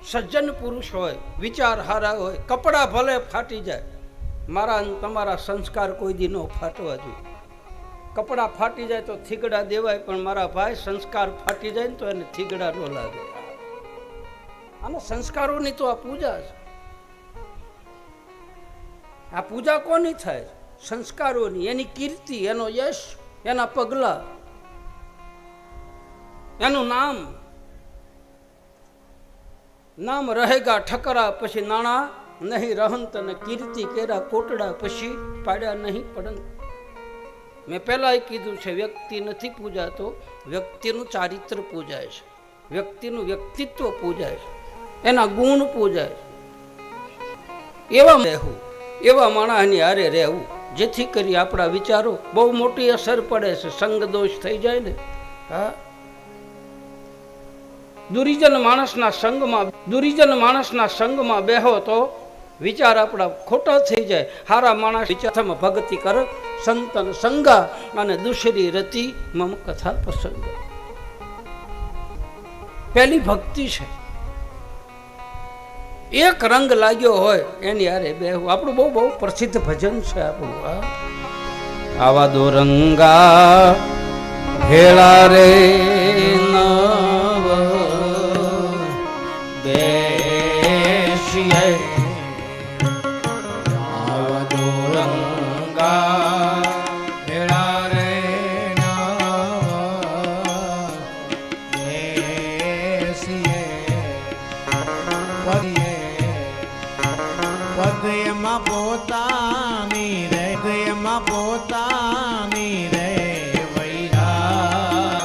સજ્જન પુરુષ હોય, વિચાર હારા હોય, કપડાં ભલે ફાટી જાય, મારા અને તમારા સંસ્કાર કોઈ દી ન ફાટવા જોઈએ. કપડાં ફાટી જાય તો થીગડા દેવાય, પણ મારા ભાઈ સંસ્કાર ફાટી જાય ને તો એને થીગડા ન લાગે. આના સંસ્કારોની તો આ પૂજા છે. આ પૂજા કોની થાય? સંસ્કારોની, એની કીર્તિ, એનો યશ, એના પગલા, એનું નામ. નામ રહેગા ઠકરા, પછી નાણા નહીં રહંત, અને કીર્તિ કેરા કોટડા, પછી પાડ્યા નહીં પડંત. મેં પહેલા કીધું છે, વ્યક્તિ નથી પૂજાતો, વ્યક્તિનું ચારિત્ર પૂજાય છે, વ્યક્તિનું વ્યક્તિત્વ પૂજાય છે, એના ગુણ પૂજાય છે. એવા રહેવું, એવા માણસની હારે રહેવું, જેથી કરી આપણા વિચારો બહુ મોટી અસર પડે છે. સંગ દોષ થઈ જાય ને, હા. દુર્જન માણસના સંગમાં બેહો તો વિચાર આપણા ખોટા થઈ જાય. હારા માણસ વિચારમાં ભક્તિ કર, સંતન સંગા, અને દુસરી રતિ મમ કથા પ્રસંગ. પહેલી ભક્તિ છે. એક રંગ લાગ્યો હોય એની હારે બેહવું. આપણું બહુ બહુ પ્રસિદ્ધ ભજન છે આપણું. આવા દો રંગા ભેળા રે બેસીએ, આવા દો રંગા ભેળા રે બેસીએ, પદયમાં પોતાની રે, હૃદયમાં પોતાની રે, વૈરાય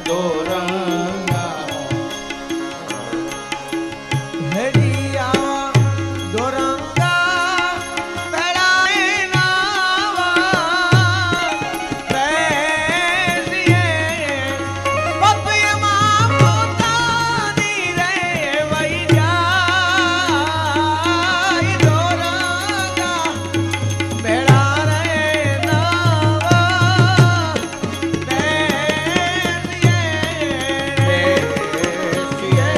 દોરંગા હેડિયા દોરંગા પેળાએ નાવા બેસીએ, પદયમાં પોતાની રે, વૈરાય દોરંગા પેળા રે નાવા બેસીએ,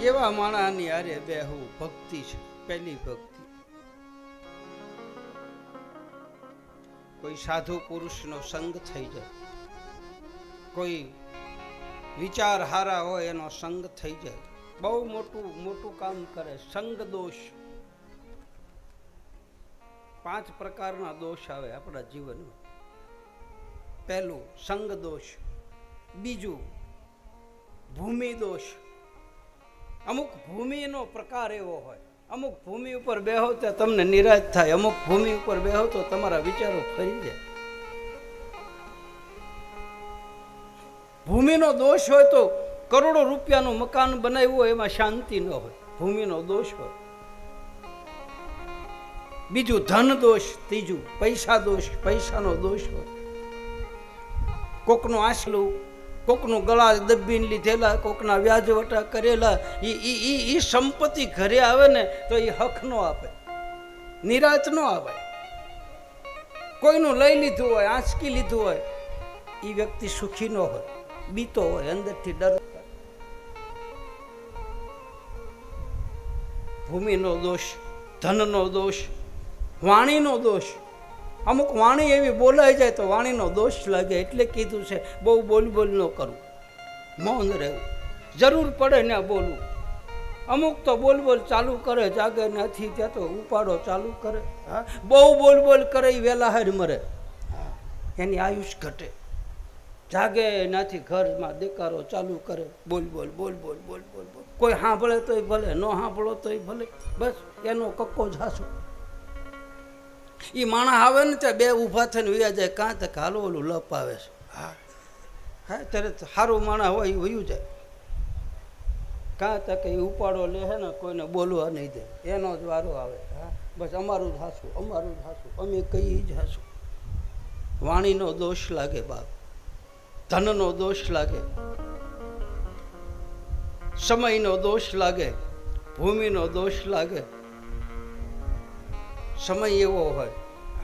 એવા માણસની હારે બેહવું ભક્તિ છે. પહેલી ભક્તિ. કોઈ સાધુ પુરુષનો સંગ થઈ જાય, કોઈ વિચાર હારા હોય એનો સંગ થઈ જાય, બહુ મોટું મોટું કામ કરે. સંગ દોષ, 5 પ્રકારના દોષ આવે આપણા જીવનમાં. પહેલું સંગ દોષ, બીજું ભૂમિ દોષ. અમુક ભૂમિનો પ્રકાર એવો હોય, અમુક ભૂમિ ઉપર બેહો તો તમને નિરાશ થાય, અમુક ભૂમિ ઉપર બેહો તો તમારા વિચારો ફરી જાય. ભૂમિનો દોષ હોય તો કરોડો રૂપિયાનું મકાન બનાવ્યું હોય એમાં શાંતિ ન હોય, ભૂમિનો દોષ હોય. બીજું ધન દોષ, ત્રીજું પૈસા દોષ, પૈસાનો દોષ હોય. કોકનું આસલું, કોકનું ગળા દબીને લીધેલા, કોકના વ્યાજવટા કરેલા, એ સંપત્તિ ઘરે આવે ને તો એ હક નો આપે, નિરાશ નો આવે. કોઈનું લઈ લીધું હોય, આંચકી લીધું હોય, એ વ્યક્તિ સુખી ન હોય, બીતો હોય, અંદરથી ડર. ભૂમિનો દોષ, ધનનો દોષ, વાણીનો દોષ. અમુક વાણી એવી બોલાઈ જાય તો વાણીનો દોષ લાગે. એટલે કીધું છે બહુ બોલ ન કરવું, મૌન રહેવું. જરૂર પડે ને બોલવું. અમુક તો બોલ ચાલુ કરે, જાગે નથી ત્યાં તો ઉપાડો ચાલુ કરે. હા, બહુ બોલ કરે એ વહેલા હાર મરે, એની આયુષ ઘટે. જાગે નથી, ઘરમાં દેકારો ચાલુ કરે, બોલ. કોઈ સાંભળે તોય ભલે, ન સાંભળો તોય ભલે, બસ એનો કક્કો ઝાસો. એ માણસ આવે ને ત્યાં બે ઊભા થઈને વયા જાય. કાં તક હાલો ઓલું લપ આવે છે. હા, ત્યારે સારું માણસ હોય એ વયું જાય. કાં તક એ ઉપાડો લે છે ને કોઈને બોલવા નહીં દે, એનો જ વારો આવે. હા, બસ અમારું જ હાસું, અમે કઈ જ હાસું. વાણીનો દોષ લાગે બાપ, ધનનો દોષ લાગે, સમયનો દોષ લાગે, ભૂમિનો દોષ લાગે. સમય એવો હોય,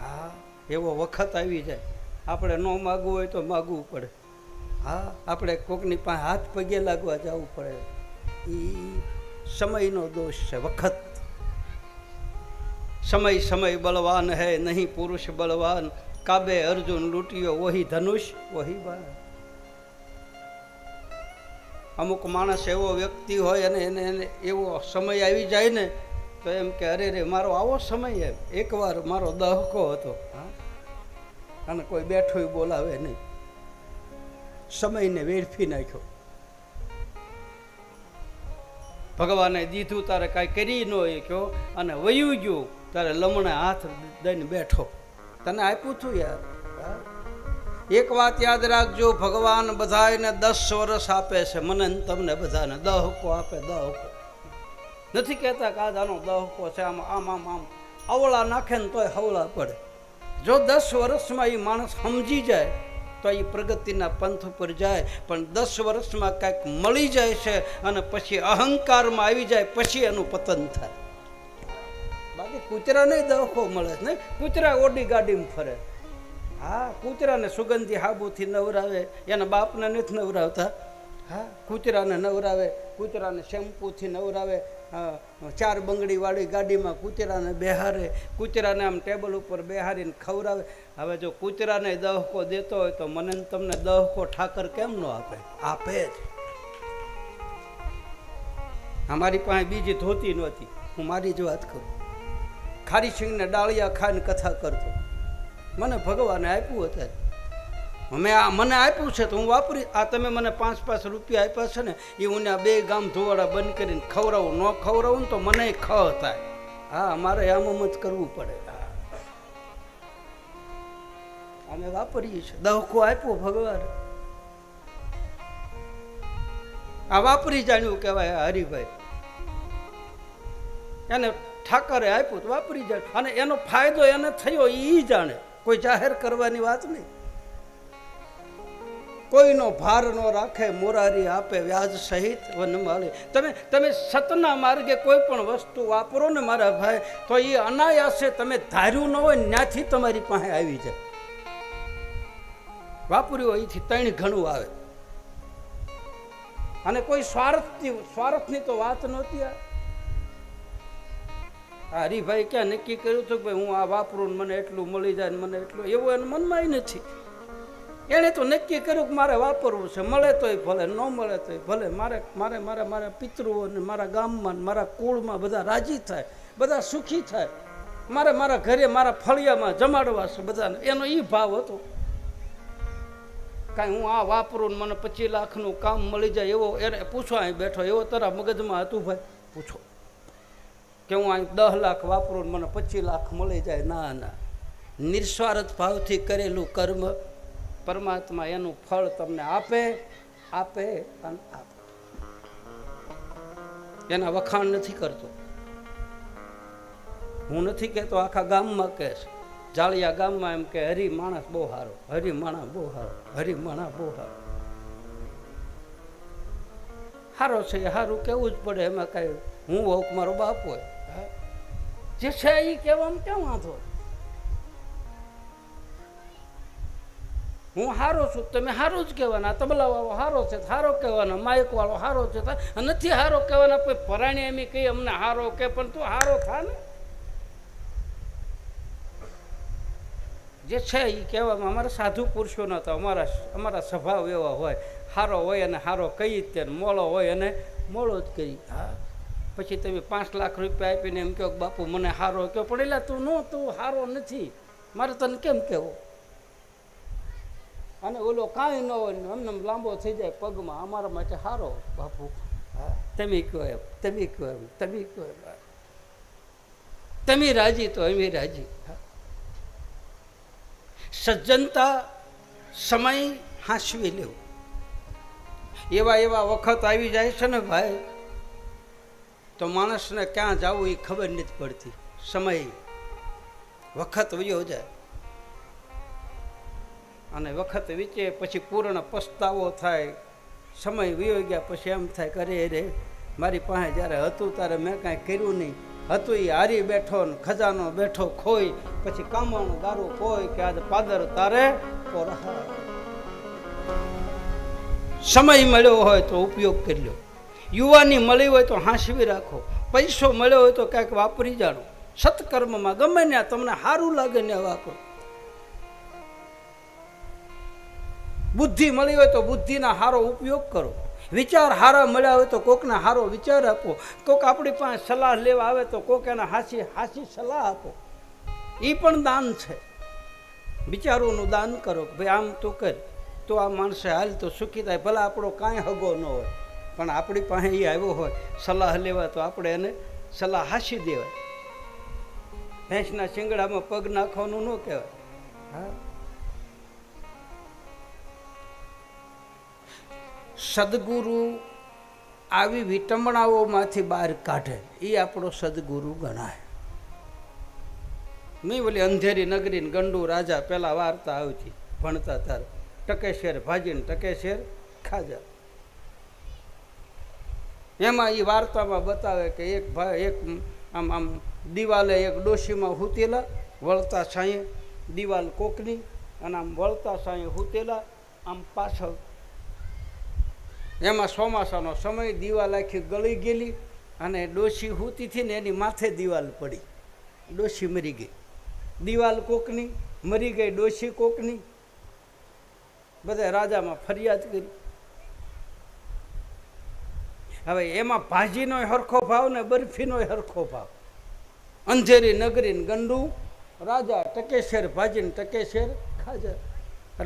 હા, એવો વખત આવી જાય, આપણે ન માગવું હોય તો માગવું પડે. હા, આપણે કોકની પાસે હાથ પગે લાગવા જવું પડે, એ સમયનો દોષ છે, વખત. સમય સમય બલવાન હૈ નહીં પુરુષ બલવાન, કાબે અર્જુન લૂંટ્યો વહી ધનુષ વહી બાણ. અમુક માણસ એવો વ્યક્તિ હોય અને એને એવો સમય આવી જાય ને તો એમ કે અરે રે મારો આવો સમય એમ. એકવાર મારો દહકો હતો, હા, અને કોઈ બેઠું બોલાવે નહીં, સમયને વેડફી નાખ્યો. ભગવાને દીધું તારે કાંઈ કરી ન હોય કહો, અને વયું ગયું તારે લમણે હાથ દઈને બેઠો. તને આપ્યું છું યાર. એક વાત યાદ રાખજો, ભગવાન બધાને 10 વર્ષ આપે છે, મને ને તમને બધાને દહકો આપે. દહકો નથી કહેતા કે આનો દહકો છે, આમ આમ આમ આમ અવળા નાખે ને તોય હવળા પડે. જો 10 વર્ષમાં એ માણસ સમજી જાય તો એ પ્રગતિના પંથ ઉપર જાય, પણ 10 વર્ષમાં કાંઈક મળી જાય છે અને પછી અહંકારમાં આવી જાય, પછી એનું પતન થાય. બાકી કૂતરાને દહકો મળે છે નહીં, કૂતરા ઓડી ગાડીમાં ફરે. હા, કૂતરાને સુગંધી હાબુથી નવરાવે, એના બાપને નથી નવરાવતા. હા, કૂતરાને નવરાવે, કૂતરાને શેમ્પૂથી નવરાવે, 4 બંગડીવાળી ગાડીમાં કૂતરાને બેહારે, કૂતરાને આમ ટેબલ ઉપર બેહારીને ખવડાવે. હવે જો કૂતરાને દહકો દેતો હોય તો મને તમને દહકો ઠાકર કેમ ન આપે? આપે જ. અમારી પાસે બીજી ધોતી નહોતી, હું મારી જ વાત કરું. ખારી સિંગને ડાળિયા ખાઈને કથા કરતો. મને ભગવાને આપ્યું અત્યારે, મને આપ્યું છે તો હું વાપરી. આ તમે મને 5-5 રૂપિયા આપ્યા છે ને, એ હું 2 ગામ ધોવાડા બંધ કરીને ખવડાવું. ન ખવડાવું ને તો મને ખ થાય. હા, મારે આમ જ કરવું પડે. અમે વાપરીએ છીએ. દહકો આપ્યો ભગવાન, આ વાપરી જાણ્યું કહેવાય. હરિભાઈ એને ઠાકરે આપ્યું તો વાપરી જાય, અને એનો ફાયદો એને થયો એ જાણે, કોઈ જાહેર કરવાની વાત નહીં. કોઈનો ભાર ન રાખે, મોરારી આપે વ્યાજ સહિત વનમાળી. તમે સતના માર્ગે કોઈ પણ વસ્તુ વાપરો ને મારા ભાઈ, તો એ અનાયાસે તમે ધાર્યું ન હોય ત્યાંથી તમારી પાસે આવી જાય. વાપર્યું હોય એથી 3 ઘણું આવે. અને કોઈ સ્વાર્થની તો વાત નહોતી. આ હરિભાઈ ક્યાં નક્કી કર્યું હતું કે ભાઈ હું આ વાપરું ને મને એટલું મળી જાય, મને એટલું, એવું એને મનમાં નથી. એણે તો નક્કી કર્યું કે મારે વાપરવું છે, મળે તોય ભલે, ન મળે તોય ભલે. મારા પિતૃઓ ને મારા ગામમાં મારા કુળમાં બધા રાજી થાય, બધા સુખી થાય. મારા ઘરે મારા ફળિયામાં જમાડવા છે બધાને, એનો એ ભાવ હતો. કાંઈ હું આ વાપરું ને મને 25 લાખનું કામ મળી જાય એવો એને પૂછો. અહીં બેઠો એવો તારા મગજમાં હતું ભાઈ? પૂછો કે હું અહીં 10 લાખ વાપરું ને મને 25 લાખ મળી જાય? ના ના, નિસ્વાર્થ ભાવથી કરેલું કર્મ પરમાત્મા એનું ફળ તમને આપે અને આપે. એના વખાણ નથી કરતો. હું નથી કહેતો, આખા ગામમાં કહે છે. જાળિયા ગામમાં એમ કે હરી માણસ બહુ સારો, હરી માણા બહુ સારો, હરી માણા બહુ સારો. સારો છે સારું કેવું જ પડે, એમાં કાંઈ હું હોઉં મારો બાપ હોય, જે છે એ કહેવામાં કેમ વાંધો? હું સારો છું, તમે સારું જ કહેવાના. તબલાવાળો સારો છે સારો કહેવાના, માઇકવાળો સારો છે, નથી સારો કહેવાના. કોઈ પરાણી એમ કહી અમને સારો કે, પણ તું સારો થા ને. જે છે એ કહેવામાં અમારા સાધુ પુરુષો નહોતા. અમારા સ્વભાવ એવા હોય, સારો હોય અને સારો કહી જ તે, મોળો હોય અને મોળો જ કહી. હા, પછી તમે 5 લાખ રૂપિયા આપીને એમ કહો બાપુ મને સારો કહો, પણ એટલે તું સારો નથી, મારે તને કેમ કહેવો? અને ઓલો કાંઈ ન હોય ને એમને લાંબો થઈ જાય પગમાં, અમારા માટે સારો બાપુ. હા, તમે કહો એમ, તમે કહો એમ, તમે કહો એમ, તમે રાજી તો અમે રાજી. સજ્જનતા સમય હાંસવી લેવું. એવા વખત આવી જાય છે ને ભાઈ, તો માણસને ક્યાં જવું એ ખબર નથી પડતી. સમય વખત વયો જાય અને વખત વીચે પછી પૂર્ણ પસ્તાવો થાય. સમય વયો ગયા પછી એમ થાય કરે રે મારી પાસે જ્યારે હતું ત્યારે મેં કાંઈ કર્યું નહીં. હતું એ હારી બેઠો ને ખજાનો બેઠો ખોઈ, પછી કામાણું દારૂ કોઈ કે આજે પાદર તારે પોરહા. સમય મળ્યો હોય તો ઉપયોગ કરી લો, યુવાની મળી હોય તો હાંસવી રાખો, પૈસો મળ્યો હોય તો કાંઈક વાપરી જાણો, સત્કર્મમાં ગમે ને તમને સારું લાગે ને વાપરો. બુદ્ધિ મળી હોય તો બુદ્ધિના સારો ઉપયોગ કરો, વિચાર સારા મળ્યા હોય તો કોકને સારો વિચાર આપો, કોક આપણી પાસે સલાહ લેવા આવે તો કોક એને હાસી સલાહ આપો. એ પણ દાન છે. વિચારોનું દાન કરો કે ભાઈ આમ તું કર તો આ માણસે હાલ તો સુખી થાય. ભલે આપણો કાંઈ હગો ન હોય પણ આપણી પાસે એ આવ્યો હોય સલાહ લેવા તો આપણે એને સલાહ હાસી દેવાય. ભેંસના શિંગડામાં પગ નાખવાનું ન કહેવાય. હા, સદગુરુ આવી વિટંબણાઓમાંથી બહાર કાઢે એ આપણો સદગુરુ ગણાય. નહીં બોલી અંધેરી નગરી ગંડુ રાજા પેલા વાર્તા આવતી ભણતા તારે, ટકે શેર ભાજીને ટકે શેર ખાજા. એમાં એ વાર્તામાં બતાવે કે એક ભાઈ એક આમ દિવાલે એક ડોશીમાં હૂતેલા, વળતા સાંયે દિવાલ કોકની અને આમ વળતા સાંયે હૂતેલા આમ પાછળ. એમાં ચોમાસાનો સમય, દિવાલ આખી ગળી ગયેલી અને ડોશી હૂતી હતી ને એની માથે દિવાલ પડી, ડોશી મરી ગઈ. દિવાલ કોકની મરી ગઈ, ડોશી કોકની. બધા રાજામાં ફરિયાદ કરી. હવે એમાં ભાજીનો હરખો ભાવ ને બરફીનો હરખો ભાવ. અંધેરી નગરી ગંડુ રાજા, ટકે શેર ભાજીને ટકે શેર ખાજા.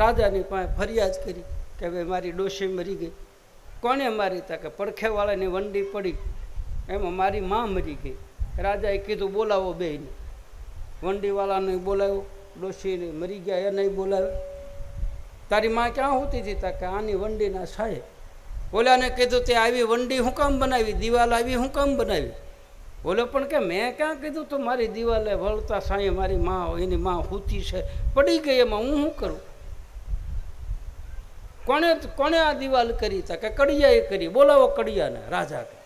રાજાની પાસે ફરિયાદ કરી કે ભાઈ મારી ડોશી મરી ગઈ. કોને મારી? તા કે પડખેવાળાની વંડી પડી એમાં મારી માં મરી ગઈ. રાજાએ કીધું બોલાવો બેયને. વંડીવાળાને બોલાવ્યો, ડોશીને મરી ગયા એને બોલાવ્યો. તારી માં ક્યાં હોતી હતી? તા કે આની વંડીના સાહેબ. ઓલાને કીધું તે આવી વંડી હું કામ બનાવી, દિવાલ આવી હું કામ બનાવી? બોલો પણ કે મેં ક્યાં કીધું તો મારી દિવાલે વળતા સાંયે મારી માં એની માં હૂતી છે પડી ગઈ, એમાં હું શું કરું? કોણે આ દિવાલ કરી? તા કે કડિયાએ કરી. બોલાવો કડિયાને. રાજા કે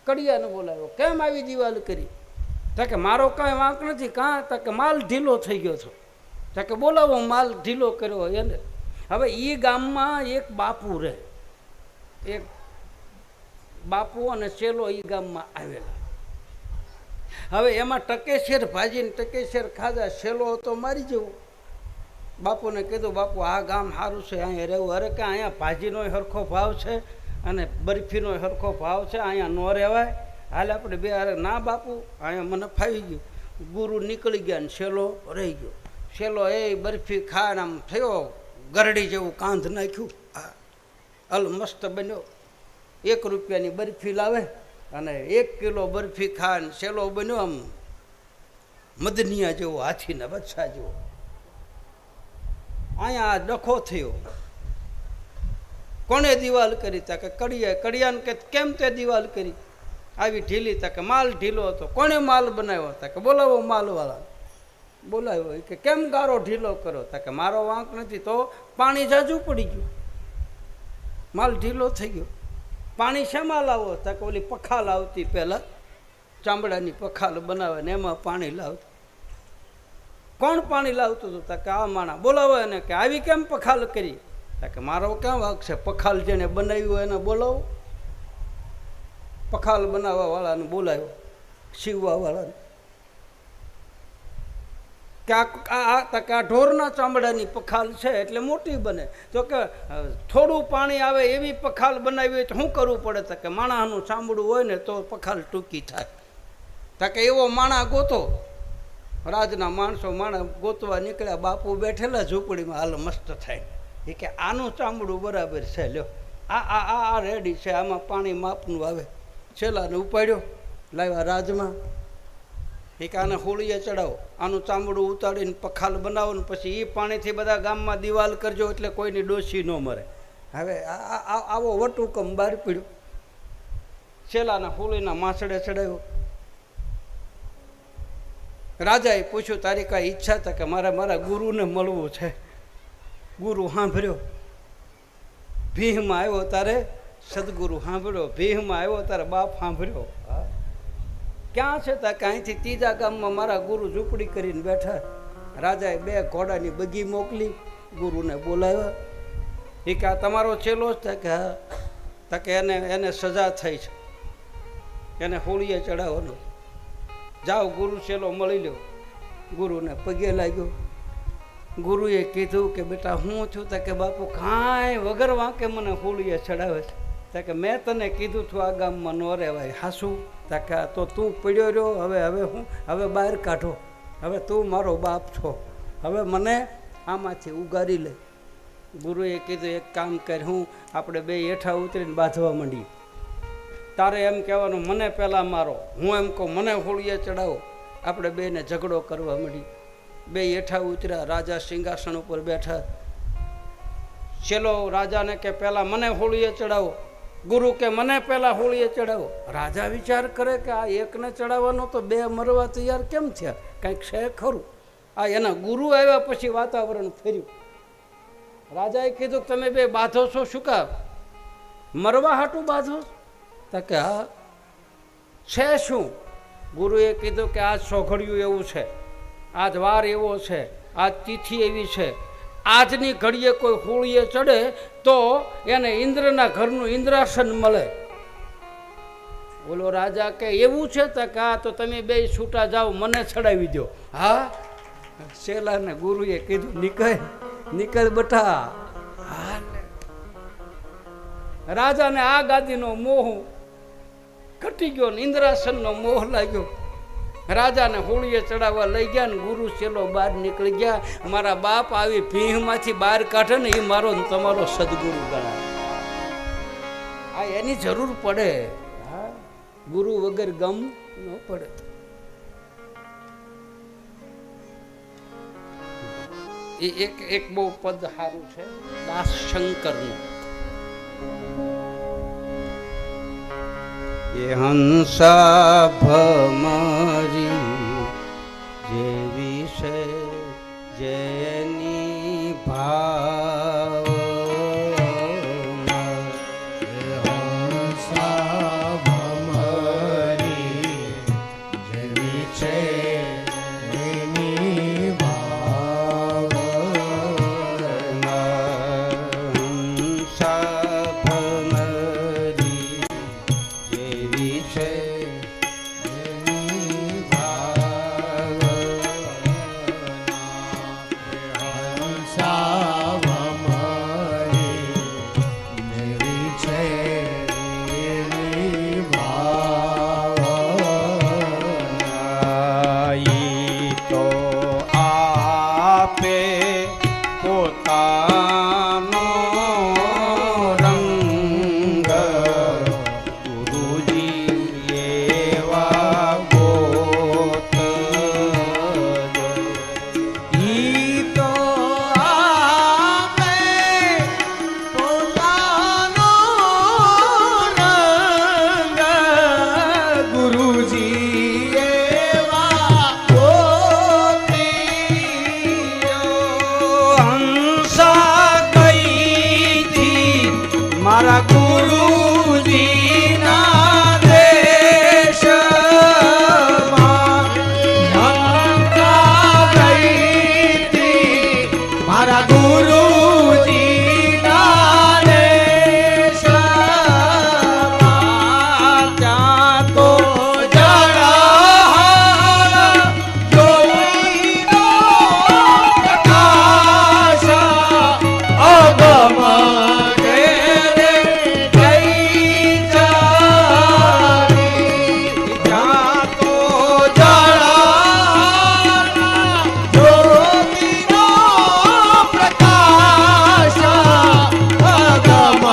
કડિયાને બોલાવ્યો. કેમ આવી દિવાલ કરી? તા કે મારો કાંઈ વાંક નથી. કાં? તા કે માલ ઢીલો થઈ ગયો છો. તા કે બોલાવો માલ ઢીલો કર્યો એને. હવે એ ગામમાં એક બાપુ રહે, એક બાપુ અને ચેલો એ ગામમાં આવેલા. હવે એમાં ટકેશેર ભાજીને ટકેશેર ખાધા. ચેલો હતો મારી જેવો. બાપુને કીધું બાપુ આ ગામ સારું છે, અહીંયા રહેવું. અરે કે અહીંયા ભાજીનો હરખો ભાવ છે અને બરફીનો હરખો ભાવ છે, અહીંયા ન રહેવાય, હાલ આપણે બે. અરે ના બાપુ અહીંયા મને ફાવી ગયું. ગુરુ નીકળી ગયા ને ચેલો રહી ગયો. ચેલો એ બરફી ખાને આમ થયો, ગરડી જેવું કાંધ નાખ્યું, અલ મસ્ત બન્યો. 1 રૂપિયાની બરફી લાવે અને 1 કિલો બરફી ખાને ચેલો બન્યો આમ મદનિયા જેવો, હાથીના બચ્ચા જેવો. અહીંયા ડખો થયો. કોણે દિવાલ કરી? તા કે કડિયાએ. કડિયાને કે કેમ તે દિવાલ કરી આવી ઢીલી? તા કે માલ ઢીલો હતો. કોણે માલ બનાવ્યો? તા કે બોલાવો માલવાળા. બોલાવ્યો. કે કેમ ગારો ઢીલો કરો? તા કે મારો વાંક નથી, તો પાણી જાજુ પડી ગયું, માલ ઢીલો થઈ ગયો. પાણી શેમાં લાવો? તા કે ઓલી પખાલ આવતી પહેલાં, ચામડાની પખાલ બનાવે ને એમાં પાણી લાવતું. કોણ પાણી લાવતું હતું? તા કે આ માણા. બોલાવો એને. કે આવી કેમ પખાલ કરી? તા કે મારો ક્યાં વાંક છે? પખાલ જેને બનાવ્યું હોય એને બોલાવો. પખાલ બનાવવા વાળાને બોલાવ્યો, સીવવા વાળાને. કે આ ઢોરના ચામડાની પખાલ છે એટલે મોટી બને. તો કે થોડું પાણી આવે એવી પખાલ બનાવી હોય તો શું કરવું પડે? તા કે માણાનું ચામડું હોય ને તો પખાલ ટૂંકી થાય. તા કે એવો માણા ગોતો. રાજના માણસો માણા ગોતવા નીકળ્યા. બાપુ બેઠેલા ઝૂંપડીમાં, હાલ મસ્ત થાય. એ કે આનું ચામડું બરાબર છે, લ્યો આ રેડી છે, આમાં પાણી માપનું આવે. છેલ્લાને ઉપાડ્યો, લાવ્યા રાજમાં. એ કે આને હોળીએ ચડાવો, આનું ચામડું ઉતાડીને પખાલ બનાવો ને પછી એ પાણીથી બધા ગામમાં દિવાલ કરજો એટલે કોઈની ડોશી ન મરે. હવે આવો વટુકમ બહાર પીડ્યો. છેલ્લાના હોળીના માસડે ચડાવ્યો. રાજાએ પૂછ્યું તારી કાંઈ ઈચ્છા? હતા કે મારા ગુરુને મળવું છે. ગુરુ સાંભળ્યો. ભીહમાં આવ્યો તારે સદગુરુ સાંભળ્યો. ભીહમાં આવ્યો તારે બાપ સાંભળ્યો. ક્યાં છે? તા કે અહીંથી 3જા ગામમાં મારા ગુરુ ઝૂંપડી કરીને બેઠા. રાજાએ 2 ઘોડાની બગી મોકલી, ગુરુને બોલાવ્યા. એ કે આ તમારો ચેલો જ? કે હા. તા કે એને સજા થઈ છે, એને હોળીએ ચડાવવાનો. જાઓ ગુરુ ચેલો મળી લ્યો. ગુરુને પગે લાગ્યો. ગુરુએ કીધું કે બેટા હું છું? તા કે બાપુ કાંઈ વગર વાંકે મને હોળીએ ચડાવે છે. તા કે મેં તને કીધું છું આ ગામમાં ન રહેવાય. હાસું? તા કે તો તું પડ્યો રહ્યો, હવે હું હવે બહાર કાઢો, હવે તું મારો બાપ છો, હવે મને આમાંથી ઉગારી લે. ગુરુએ કીધું એક કામ કર, હું આપણે બે હેઠા ઉતરીને બાંધવા માંડી. તારે એમ કહેવાનું મને પહેલાં મારો, હું એમ કહું મને હોળીએ ચડાવો. આપણે બેને ઝઘડો કરવા માંડી. બે હેઠા ઉતર્યા. રાજા સિંહાસન ઉપર બેઠા. ચેલો રાજાને કે પહેલાં મને હોળીએ ચડાવો. ગુરુ કે મને પહેલાં હોળીએ ચડાવો. રાજા વિચાર કરે કે આ એકને ચડાવવાનો તો બે મરવા તૈયાર કેમ થયા? કંઈક છે ખરું. આ એના ગુરુ આવ્યા પછી વાતાવરણ ફેર્યું. રાજાએ કીધું કે તમે બે બાંધો છો શું કામ? મરવા હાટું બાંધો? તો કે હા. છે શું? ગુરુએ કીધું કે આજ સોઘડિયું એવું છે, આજ વાર એવો છે, આજ તિથિ એવી છે, આજની ઘડીએ કોઈ હોળીએ ચડે તો એને ઇન્દ્રના ઘરનું ઇન્દ્રાસન મળે. બોલો રાજા કે એવું છે? તો કે હા. તો તમે બે છૂટા જાઓ, મને ચડાવી દો. હા. શેલાને ગુરુએ કીધું નીકળ નીકળ બટા. હા. રાજાને આ ગાદીનો મોહ ઘટી ગયો ને ઇન્દ્રાસનનો મોહ લાગ્યો. રાજાને હોળીએ ચડાવવા લઈ ગયા ને ગુરુ ચેલો બહાર નીકળી ગયા. મારા બાપ આવી ભીંહમાંથી બહાર કાઢે ને એ મારો ને તમારો સદગુરુ ગણાય. આ એની જરૂર પડે. હા, ગુરુ વગર ગમ ન પડે. એ એક બહુ પદ સારું છે દાસ શંકરનું. એ હંસા ભમરી જેવી છે જેની ભાવ, હંસા ભમરી જેવી છે એની ભાવના. હંસા ભમરી જેવી છે એની ભાવના. હંસા ભમરી જેવી છે એની ભાવના. ઈ તો આપે પોતાનો રંગ, ગુરુજી એવા ગોતજો. ઈ તો આપે પોતાનો રંગ, ગુરુજી એવા ગોતીજો. હંસા ગઈથી મારા ગુરુજીના દેશમાં લંકા ગઈથી મારા ગુરુજીના દેશમાં. ત્યાં તો જળહળ જ્યોતિનો પ્રકાશ અગમ ઘેરે ગઈ ચાલી. ત્યાં તો જળહળ જ્યોતિનો પ્રકાશ અગમ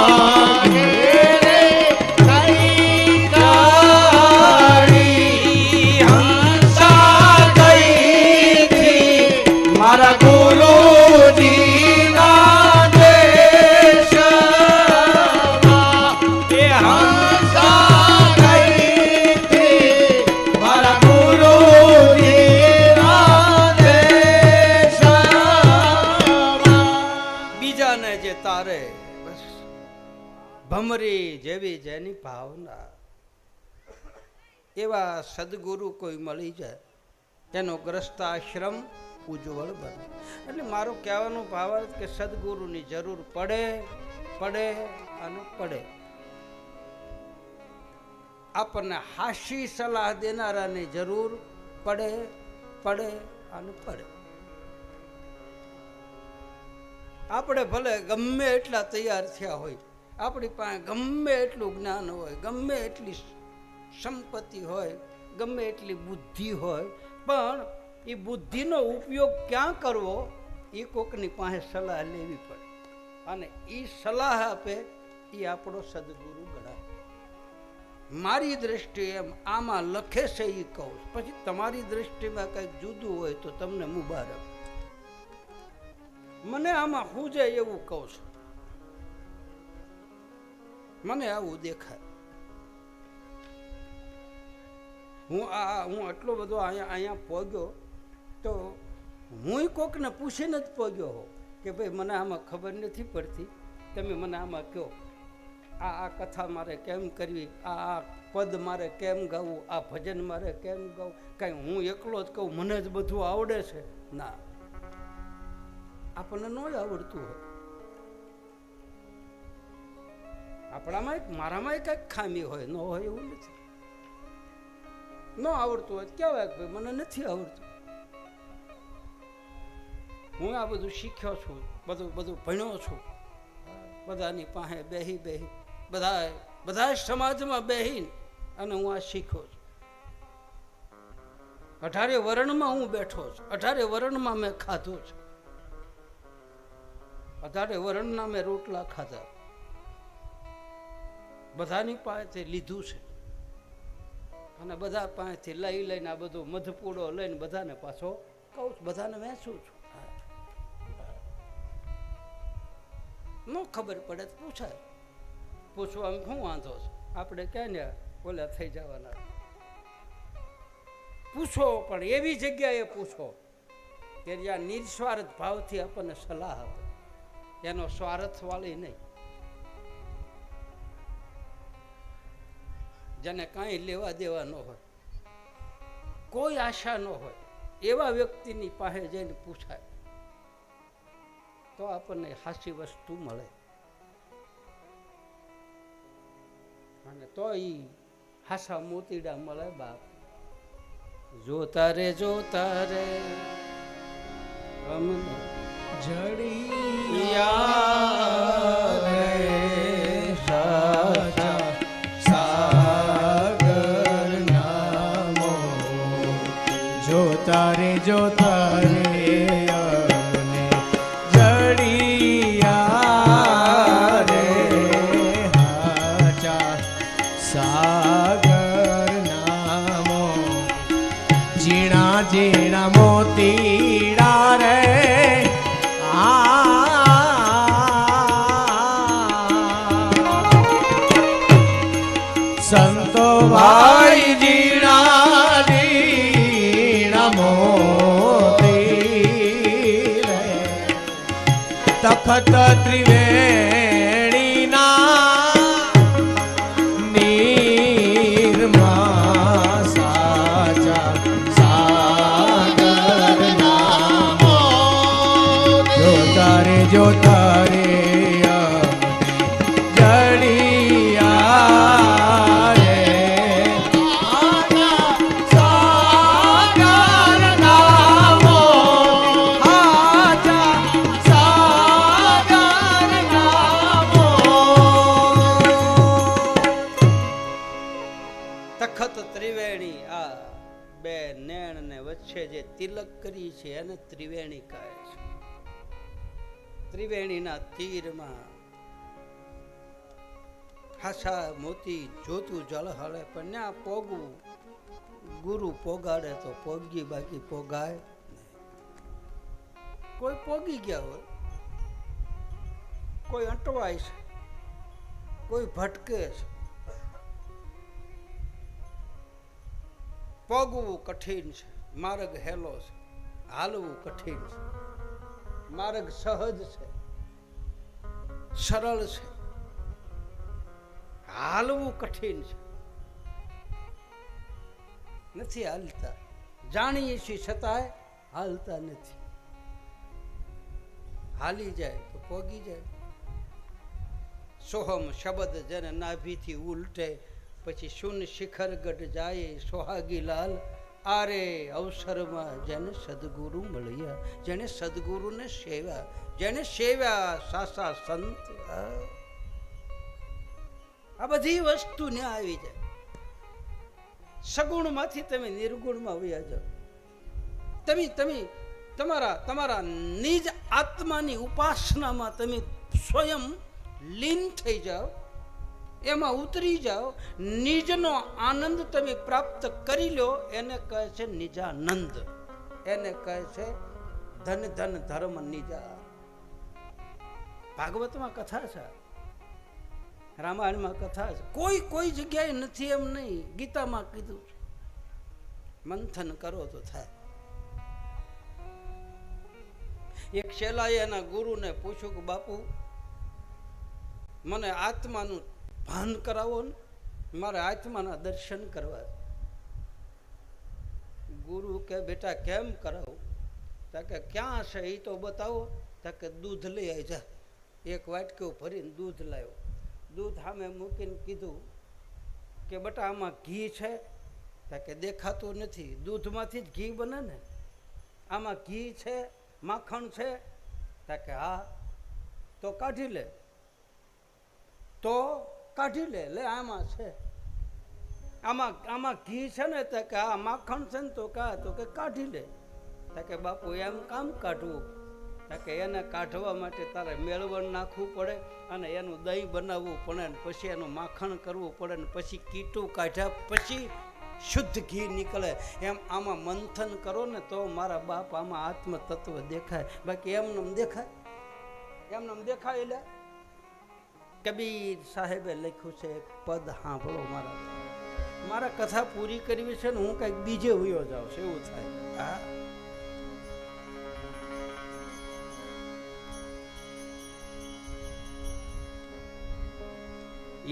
ઘેરે ગઈ ચાલી. હંસા ગઈથી મારા ગુરુજીના દેશમાં. એ હંસા ગઈથી મારા ગુરુજીના દેશમાં. બીજાને જે તારે બસ ભમરી જેવી જેની ભાવના, એવા સદગુરુ કોઈ મળી જાય, એનો ગ્રસ્ત આશ્રમ ઉજ્જવળ બને. એટલે મારો કહેવાનો ભાવાર્થ કે સદગુરુની જરૂર પડે પડે અને પડે. આપણને હાશી સલાહ દેનારાની જરૂર પડે પડે અને પડે. આપણે ભલે ગમે એટલા તૈયાર થયા હોય, આપણી પાસે ગમે એટલું જ્ઞાન હોય, ગમે એટલી સંપત્તિ હોય, ગમે એટલી બુદ્ધિ હોય, પણ એ બુદ્ધિનો ઉપયોગ ક્યાં કરવો એ કોકની પાસે સલાહ લેવી પડે. અને એ સલાહ આપે એ આપણો સદગુરુ ગણાય. મારી દ્રષ્ટિએ આમાં લખે છે એ કહું, પછી તમારી દ્રષ્ટિમાં કંઈક જુદું હોય તો તમને મુબારક. મને આમાં હું જાય એવું કહું છું, મને આવું દેખાય. હું આટલો બધો અહીંયા પહોંચ્યો તો હું કોકને પૂછીને જ પહોંચ્યો હો કે ભાઈ મને આમાં ખબર નથી પડતી, તમે મને આમાં કહો, આ કથા મારે કેમ કરવી, આ પદ મારે કેમ ગાવું, આ ભજન મારે કેમ ગાવું. કાંઈ હું એકલો જ કહું મને જ બધું આવડે છે? ના, આપણને ન આવડતું હોય. આપણામાં મારામાં કંઈક ખામી હોય, ન હોય એવું નથી. ન આવડતું હોય કહેવાય ભાઈ મને નથી આવડતું. હું આ બધું શીખ્યો છું, બધું ભણ્યો છું, બધાની પાસે બેહી બધા સમાજમાં બેહીને અને હું આ શીખ્યો છું. 18 વર્ણમાં હું બેઠો છું, 18 વર્ણમાં મેં ખાધું છે, 18 વર્ણના મેં રોટલા ખાધા, બધાની પાસેથી લીધું છે અને બધા પાસેથી લઈને આ બધું મધપૂડો લઈને બધાને પાછો કહું છું, બધાને વહેંચું છું. ન ખબર પડે તો પૂછાય, પૂછવામાં શું વાંધો છે? આપણે ક્યાં ને ઓલા થઈ જવાના. પૂછો, પણ એવી જગ્યાએ પૂછો કે જ્યાં નિસ્વાર્થ ભાવથી આપણને સલાહ આપે, એનો સ્વાર્થ વાળી નહીં. જેને કાંઈ લેવા દેવા ન હોય, કોઈ આશા ન હોય, એવા વ્યક્તિની પાસે જઈને પૂછાય તો આપણને સાચી વસ્તુ મળે. અને તો એ હાસા મોતીડા મળે. બાપ જોતા રે અમને જડિયા રે સાચા સાગર નામો, જોતા રે અમને જડિયા રે સાચા સાગર નામો, ઝીણા ઝીણા મોતીડા રે સંતો ભાઈ ઝીણા ઝીણા મોતી રે, તખત ત્રિવેણીના નીરમાં સાચા સાગર નામો, જોતા રે જડિયા રે સાગર નામો, સાચા સાગર નામો. તખત ત્રિવેણી, આ બે નેણ ને વચ્ચે જે તિલક કરી છે એને ત્રિવેણી કહે છે. ત્રિવેણીના તીરમાં હાસા મોતી જોતું જળ હળે, પણ ત્યાં પોગવું, ગુરુ પોગાડે તો પોગી, બાકી પોગાય નહીં. કોઈ પોગી ગયા હોય, કોઈ અટવાય છે, કોઈ ભટકે છે. પોગવું કઠિન છે, માર્ગ હેલો છે, હાલવું કઠિન છે. માર્ગ સહજ છે, સરળ છે, હાલવું કઠિન છે. નથી હાલતા, જાણીએ છીએ છતાંય હાલતા નથી. હાલી જાય તો પોગી જાય. સોહમ શબ્દ જેને નાભીથી ઉલટે, પછી શૂન શિખર ગઢ જાય સોહાગી લાલ. આરે અવસરમાં જેને સદગુરુ મળ્યા, જેને સદગુરુને સેવ્યા, જેને સેવ્યા સાસા સંત. આ બધી વસ્તુ ને આવી જાય. સગુણમાંથી તમે નિર્ગુણમાં વયા જાઓ. તમે તમારા નિજ આત્માની ઉપાસનામાં તમે સ્વયં લીન થઈ જાઓ, એમાં ઉતરી જાઓ, નિજનો આનંદ તમે પ્રાપ્ત કરી લો. એને કહે છે નિજાનંદ, એને કહે છે ધન ધન ધર્મ નિજા. ભાગવતમાં કથા છે, રામાયણમાં કથા છે, કોઈ જગ્યાએ નથી એમ નહીં. ગીતામાં કીધું છે, મંથન કરો તો થાય. એક શેલાએ એના ગુરુને પૂછ્યું કે બાપુ મને આત્માનું ભાન કરાવો ને, મારે આત્માના દર્શન કરવા. ગુરુ કે બેટા કેમ કરાવું? કે ક્યાં છે એ તો બતાવો. કે દૂધ લઈ આવી જા. એક વાટકીઓ ભરીને દૂધ લાવ્યો. દૂધ સામે મૂકીને કીધું કે બેટા આમાં ઘી છે? કે દેખાતું નથી. દૂધમાંથી જ ઘી બને ને. આમાં ઘી છે, માખણ છે? કે હા. તો કાઢી લે. તો કાઢી લે. લે આમાં છે, આમાં ઘી છે ને? કે આ માખણ છે ને? તો કે કાઢી લે. કે બાપુ એમ કામ કાઢવું? કે એને કાઢવા માટે તારે મેળવણ નાખવું પડે, અને એનું દહીં બનાવવું પડે, ને પછી એનું માખણ કરવું પડે, ને પછી કીટું કાઢ્યા પછી શુદ્ધ ઘી નીકળે. એમ આમાં મંથન કરો ને તો મારા બાપ આમાં આત્મ તત્વ દેખાય. બાકી એમનેમ દેખાય? એમનેમ દેખાય? એટલે કબીર સાહેબે લખ્યું છે એક પદ સાંભળો. મારા કથા પૂરી કરવી છે ને હું કઈક બીજે વયો જાઉં છું એવું થાય. હા,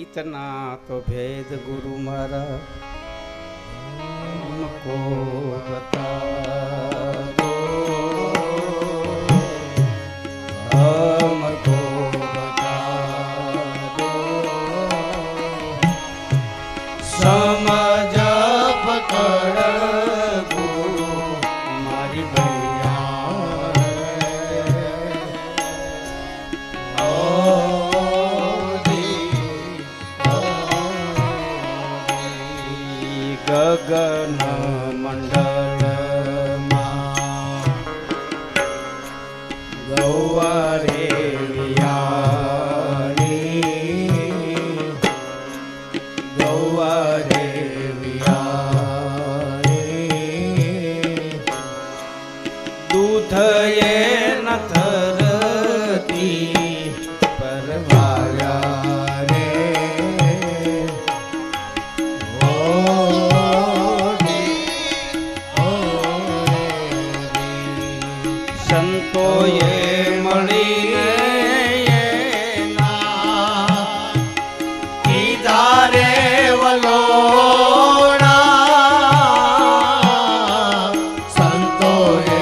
इतना तो भेद गुरु मारा हमको बता दो, हमको बता दो, સમજ પકડ ગુરુ મારી ભૈયા ગગન મંડળમાં ગૌવારે વિયાણી, ગૌવારે વિયાણી, દૂધ એ નથરતી પરવાયા રે. સંતોએ મળીને કીધા રે વલોણા, સંતોએ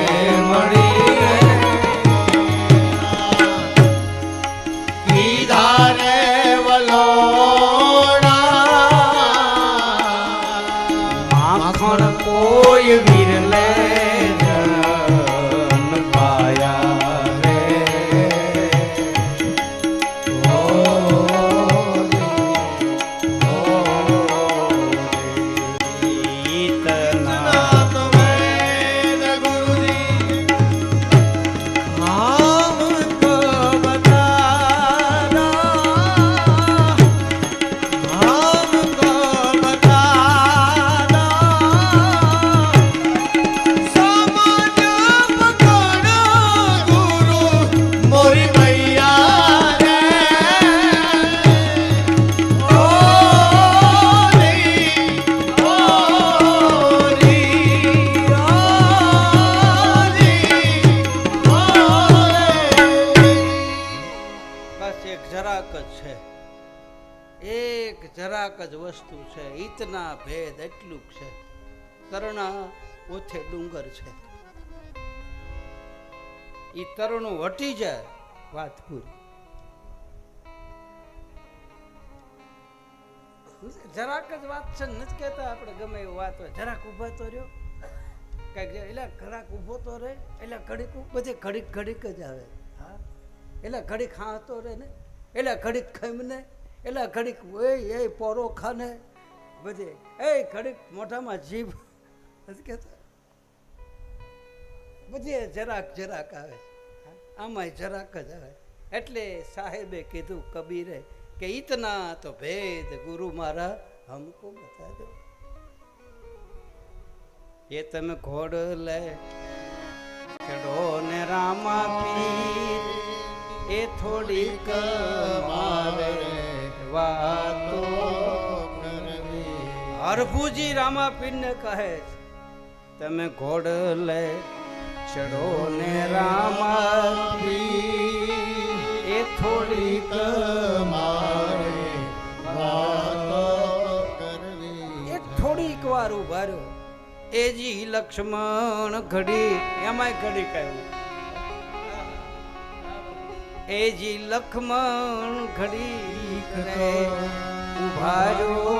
મળીને કીધા રે વલોણા, માખણ કોઈ વિરલે જરાક જ વસ્તુ છે. ઇતના ભેદ એટલું છે. તરણા ઓથે ડુંગર છે. એ તરણું વટી જાય, વાત પૂરી. જરાક જ વાત છે, નથી કહેતા આપણે ગમે એવી વાત હોય, જરાક ઊભા તો રહ્યો કઈક, એટલે ઘરાક ઊભો તો રહે, એટલે ઘડીક બધે ઘડીક ઘડીક જ આવે. હા, એટલે ઘડીક ખાતો રહે ને, એટલે ઘડીક ખમને, એટલે ઘડીક એ પોરો ખાને બધે, એ ઘડીક મોઢામાં જીભ, નથી કહેતા બધે જરાક જરાક આવે, આમાંય જરાક જ આવે. એટલે સાહેબે કીધું કબીરે કે ઇતના તો ભેદ ગુરુ મારા હમકો બતા દો. એ તમે ઘોડ લે ચડો ને રામા પીર, એ થોડીક મારે વાતો કરવી. હરભુજી રામાપીર ને કહે છે, તમે ઘોડ લે ચડો ને રામા પીર, એ થોડીક મારે વાતો કરવી. એક થોડીક વાર ઉભા રહ્યો. એજી લક્ષ્મણ ઘડી, એમાંય ઘડી કહ્યું, એજી લક્ષ્મણ ઘડી કરે ઉભા રહ્યો,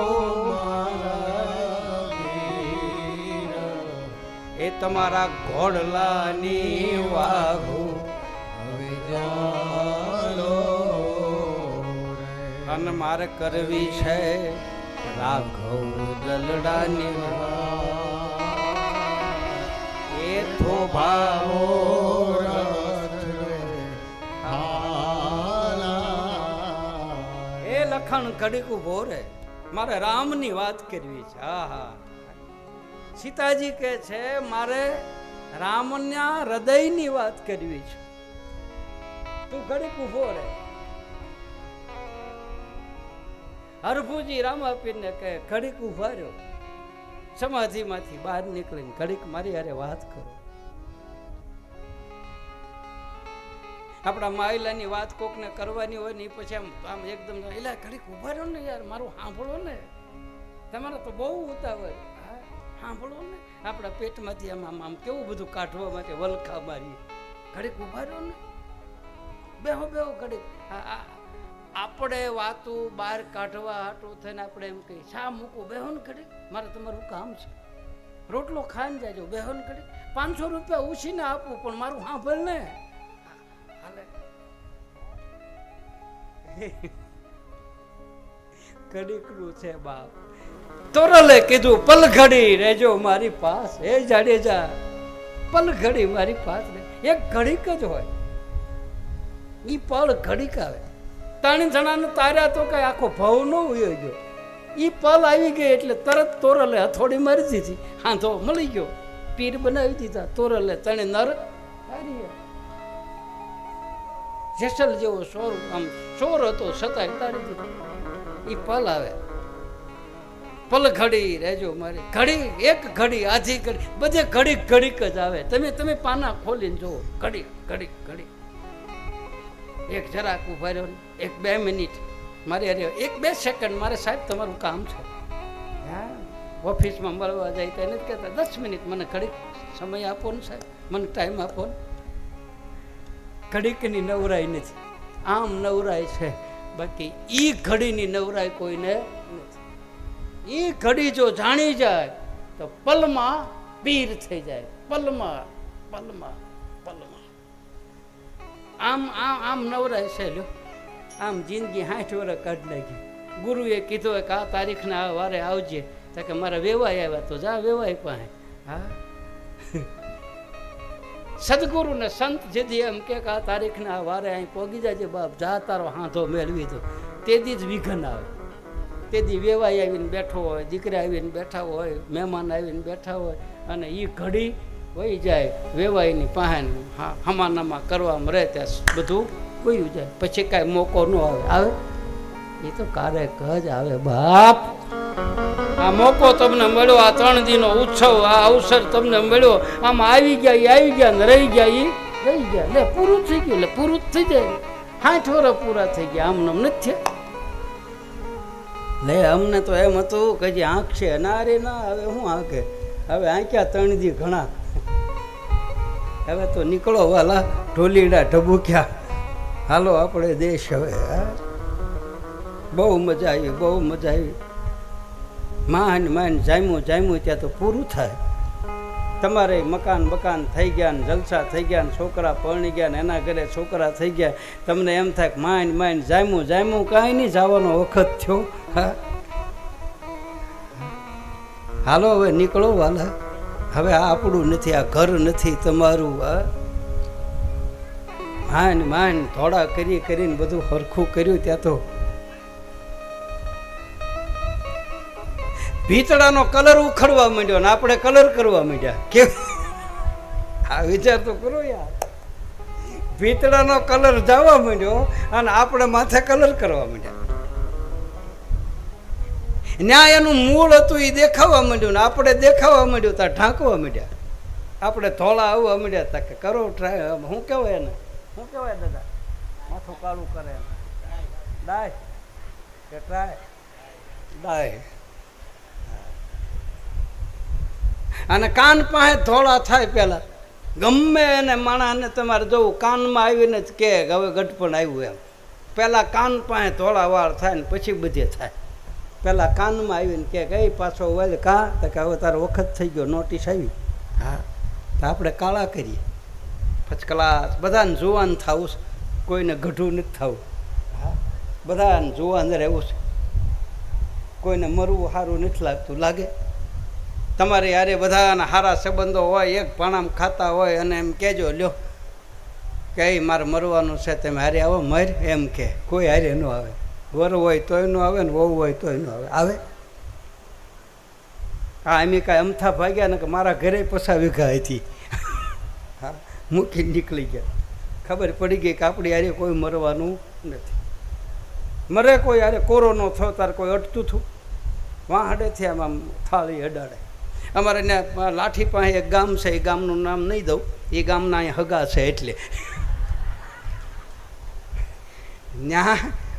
એ તમારા ઘોડલાની વાઘુ હવે ચાલો અને મારે કરવી છે રાઘવ દલડાની વાહ. એ થોભાવો એ લખણ ઘડીક ઉભો રે, મારે રામની વાત કરવી છે. હા હા, સીતાજી કે છે મારે રામના હૃદયની વાત કરવી છે, તું ઘડીક ઉભો રે. હરભુજી રામાપીરને કહે ઘડીક ઉભા રહ્યો, સમાધિમાંથી બહાર નીકળીને ઘડીક મારી હારે વાત કરો. આપણા માયલાની વાત કોકને કરવાની હોય ને પછી આમ એકદમ એલા ઘડીક ઉભા રહ્યો ને યાર, મારું સાંભળો ને, તમારે તો બહુ ઉતાવળ, સાંભળો ને. આપણા પેટમાંથી આમ આમ આમ કેવું બધું કાઢવા માટે વલખા મારી, ઘડીક ઉભા રહ્યો ને, બેહો બેહો ઘડીક. આપણે વાતું બહાર કાઢવા હાટું થઈને આપણે એમ કહીએ શા મૂકું, બેહો ને ઘડીક, મારે તમારું કામ છે, રોટલો ખાઈને જાજો, બેહો ને ઘડીક, 500 રૂપિયા ઉછીને આપું પણ મારું સાંભળ ને. હાલે ઘડીકનું છે બાપ. તોરલે કીધું પલઘડી રહેજો મારી પાસ, એ જાડેજા પલઘડી મારી પાસ રહે. એક ઘડીક જ હોય, ઈ પળ ઘડીક આવે. 3 જણાને તાર્યા તો કઈ આખો ભાવ ન હોય ગયો, ઈ પલ આવી ગઈ એટલે તરત તોરલે હથોડી મારી દીધી, હાંધો મળી ગયો, પીર બનાવી દીધા. તોરલે તણે નર હારી જેસલ જેવો સોર, આમ સોર હતો છતાંય તારી દીધો. ઈ પલ આવે, પલ ઘડી રહેજો મારી ઘડી, એક ઘડી આધી ઘડી, બધે ઘડીક ઘડીક જ આવે. તમે પાના ખોલીને જુઓ, ઘડીક ઘડીક ઘડીક. એક જરાક ઉભા રહ્યો, 1-2 મિનિટ મારે અરે 1-2 સેકન્ડ, મારે સાહેબ તમારું કામ છે. હા, ઓફિસમાં મળવા જાય તો એને જ કહેતા 10 મિનિટ મને ઘડીક સમય આપો ને સાહેબ, મને ટાઈમ આપો ને. ઘડીકની નવરાઈ નથી, આમ નવરાઈ છે, બાકી ઈ ઘડીની નવરાઈ કોઈને નથી. ઈ ઘડી જો જાણી જાય તો પલમાં પીર થઈ જાય, પલમાં પલમાં પલમાં. આમ આમ આમ નવરાય છે લ્યો, આમ જિંદગી 60 વર્ષ કાઢી નાખી. ગુરુએ કીધું કે આ તારીખના વારે આવજે, તો કે મારા વેવાય આવ્યા તો જા વેવાય પાસે. હા, સદગુરુ ને સંત જેથી એમ કે આ તારીખના વારે અહીં પોગી જાય બાપ, જા તારો હાંધો મેળવી દો, તેથી જ વિઘન આવે. તેથી વેવાય આવીને બેઠો હોય, દીકરા આવીને બેઠા હોય, મહેમાન આવીને બેઠા હોય, અને એ ઘડી વહી જાય વેવાયની પાસે હમાનામાં કરવામાં રહે, ત્યાં બધું વયું જાય, પછી કાંઈ મોકો ન આવે. આવે એ તો કારેક જ આવે બાપ. આ મોકો તમને મળ્યો, આ 3 દિનનો ઉત્સવ, આ અવસર તમને મળ્યો, આમ આવી ગયા, એ આવી ગયા, ને રહી ગયા, એ રહી ગયા, એટલે પૂરું થઈ ગયું, એટલે પૂરું થઈ જાય. 60 વર્ષ પૂરા થઈ ગયા, આમ નામ નથી થયા. લે અમને તો એમ હતું કે જે આંખ છે ના રે ના, હવે હું આંખે, હવે આંખ્યા 3 દી ઘણા. હવે તો નીકળો વાલા ઢોલીડા ઢબુક્યા, હાલો આપણે દેશ હવે. બહુ મજા આવી, બહુ મજા આવી. માન જામ્યું ત્યાં તો પૂરું થાય. તમારે મકાન બકાન થઈ ગયા ને જલસા થઈ ગયા ને છોકરા પરણી ગયા ને એના ઘરે છોકરા થઈ ગયા. તમને એમ થાય કે માન જામ્યું કાંઈ નહીં, જવાનો વખત થયો. હા હાલો હવે નીકળો વાલા, હવે આ આપણું નથી, આ ઘર નથી તમારું. માન થોડા કરીને બધું હરખું કર્યું. ત્યાં તો ભીતડાનો કલર ઉખડવા માંડ્યો ને આપણે કલર કરવા માંડ્યા. કે આ વિચાર તો કરો યાર, ભીતડાનો કલર જવા માંડ્યો અને આપણે માથે કલર કરવા માંડ્યા. ન્યાય એનું મૂળ હતું એ દેખાવા માંડ્યું ને આપણે દેખાવા માંડ્યું ત્યાં ઢાંકવા માંડ્યા. આપણે ધોળા આવવા માંડ્યા તા કે કરો ટ્રાય. શું કહેવાય એને, શું કહેવાય દાદા, માથું કાળું કરે એને ડાય કે ટ્રાય ડાય. અને કાન પાસે ધોળા થાય પેલા, ગમે એને માણસને તમારે જવું કાનમાં આવીને જ કે હવે ગઢપણ આવ્યું એમ. પેલા કાન પાસે ધોળા વાળ થાય ને પછી બધે થાય. પેલા કાનમાં આવીને કે ગઈ પાછો વળ કા તો કે હવે તારો વખત થઈ ગયો, નોટિસ આવી. હા તો આપણે કાળા કરીએ ફર્સ્ટ ક્લાસ. બધાને જોવાન થવું, કોઈને ગઢું નથી થવું. હા બધાને જોવાન રહેવું છે, કોઈને મરવું સારું નથી લાગતું. લાગે તમારે યારે બધાના સારા સંબંધો હોય, એક ભાણામ ખાતા હોય અને એમ કહેજો લ્યો કે મારે મરવાનું છે, તમે હારે આવો મર એમ કે. કોઈ હારે ન આવે, વર હોય તોય ન આવે ને વહુ હોય તોય ન આવે. આવે હા એમ કાંઈ અમથા ભાગ્યા ને કે મારા ઘરે પસા વીઘા હતી. હા મૂકીને નીકળી ગયા. ખબર પડી ગઈ કે આપણી હારે કોઈ મરવાનું નથી. મરે કોઈ હારે કોરો ન થયો તારે કોઈ અટતું થયું વાહડેથી આમ થાળી અડાડે. અમારે ને લાઠી પાસે એક ગામ છે, એ ગામનું નામ નહીં દઉં, એ ગામના અહીંયા હગા છે એટલે ન્યા